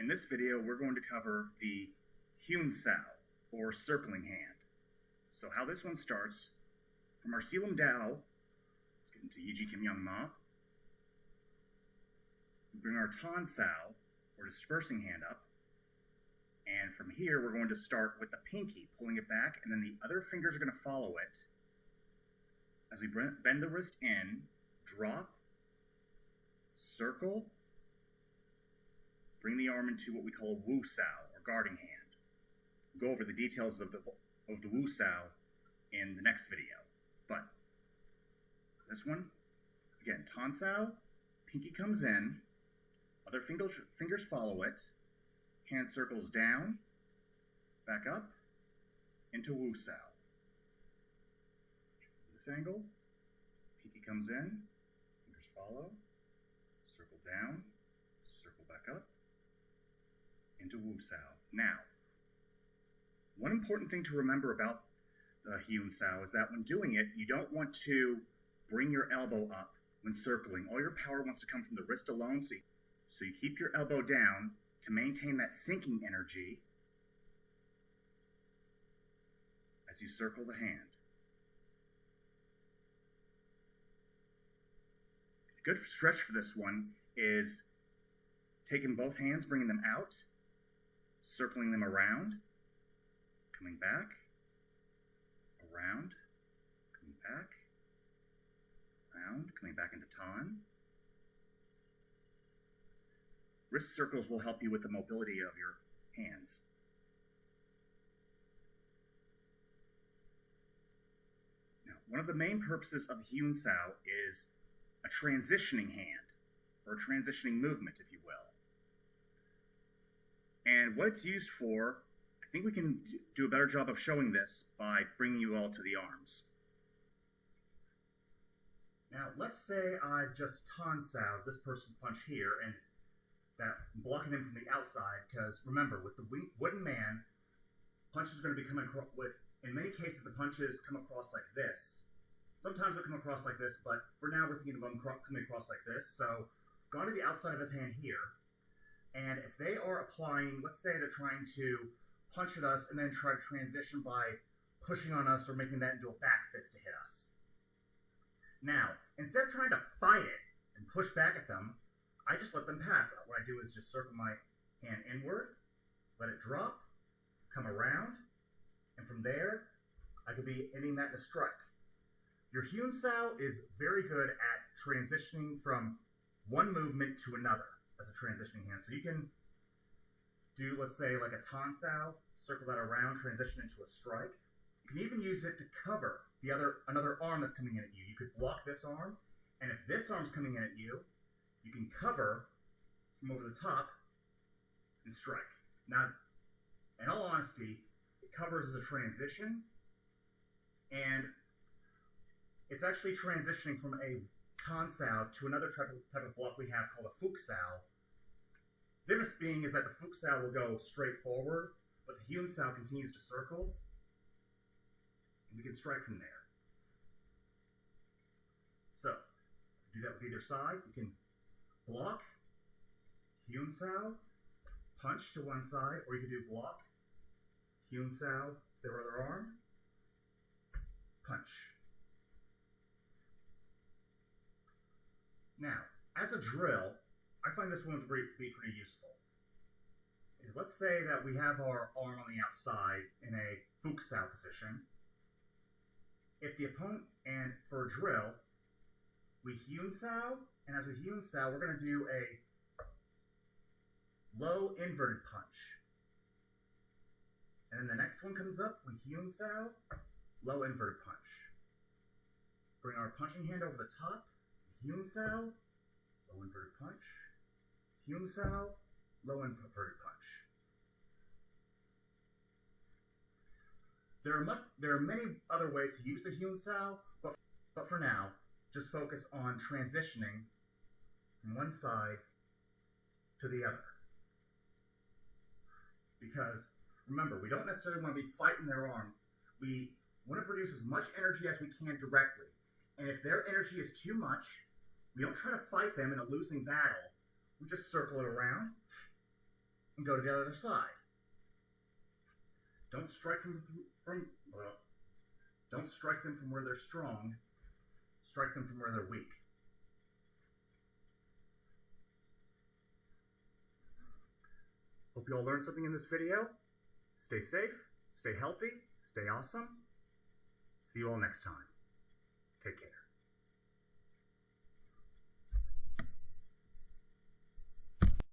In this video, we're going to cover the Hyun Sao, or circling hand. So how this one starts, from our Selam Dao, let's get into Yiji Kim Young Ma. We bring our Tan Sao, or dispersing hand up. And from here, we're going to start with the pinky, pulling it back, and then the other fingers are going to follow it. As we bend the wrist in, drop, circle, bring the arm into what we call a Wu Sao, or guarding hand. We'll go over the details of the Wu Sao in the next video. But this one, again, Tan Sao, pinky comes in, other fingers follow it, hand circles down, back up, into Wu Sao. This angle, pinky comes in, fingers follow, circle down, circle back up, into Wu Sao. Now, one important thing to remember about the Hyun Sao is that when doing it, you don't want to bring your elbow up when circling. All your power wants to come from the wrist alone, so you keep your elbow down to maintain that sinking energy as you circle the hand. A good stretch for this one is taking both hands, bringing them out, circling them around, coming back, around, coming back, around, coming back into Tan. Wrist circles will help you with the mobility of your hands. Now, one of the main purposes of Hyun Sao is a transitioning hand, or a transitioning movement, if you will. And what it's used for, I think we can do a better job of showing this by bringing you all to the arms. Now, let's say I've just Tan Sao this person's punch here, and that I'm blocking him from the outside, because remember, with the wooden man, punches are going to be coming across with, in many cases, the punches come across like this. Sometimes they'll come across like this, but for now we're thinking of them coming across like this. So, go to the outside of his hand here, and if they are applying, let's say they're trying to punch at us and then try to transition by pushing on us or making that into a back fist to hit us. Now, instead of trying to fight it and push back at them, I just let them pass. What I do is just circle my hand inward, let it drop, come around, and from there, I could be ending that in a strike. Your Hyun Sao is very good at transitioning from one movement to another as a transitioning hand. So you can do, let's say, like a Tan Sao, circle that around, transition into a strike. You can even use it to cover another arm that's coming in at you. You could block this arm, and if this arm's coming in at you, you can cover from over the top and strike. Now, in all honesty, it covers as a transition, and it's actually transitioning from a Tan Sao to another type of block we have called a Fuk Sao. The difference being is that the Fuk Sao will go straight forward, but the Hyun Sao continues to circle, and we can strike from there. So, do that with either side. You can block, Hyun Sao, punch to one side, or you can do block, Hyun Sao, their other arm, punch. Now, as a drill, I find this one to be pretty useful. Let's say that we have our arm on the outside in a Fuk Sao position. If the opponent, and for a drill, we Hyun Sao, and as we Hyun Sao, we're going to do a low inverted punch. And then the next one comes up, we Hyun Sao, low inverted punch. Bring our punching hand over the top, Hyun Sao, low inverted punch. Hyun Sao, low inverted punch. There are many other ways to use the Hyun Sao, but for now, just focus on transitioning from one side to the other. Because, remember, we don't necessarily want to be fighting their arm. We want to produce as much energy as we can directly. And if their energy is too much, we don't try to fight them in a losing battle. We just circle it around, and go to the other side. Don't strike don't strike them from where they're strong. Strike them from where they're weak. Hope you all learned something in this video. Stay safe, stay healthy, stay awesome. See you all next time. Take care.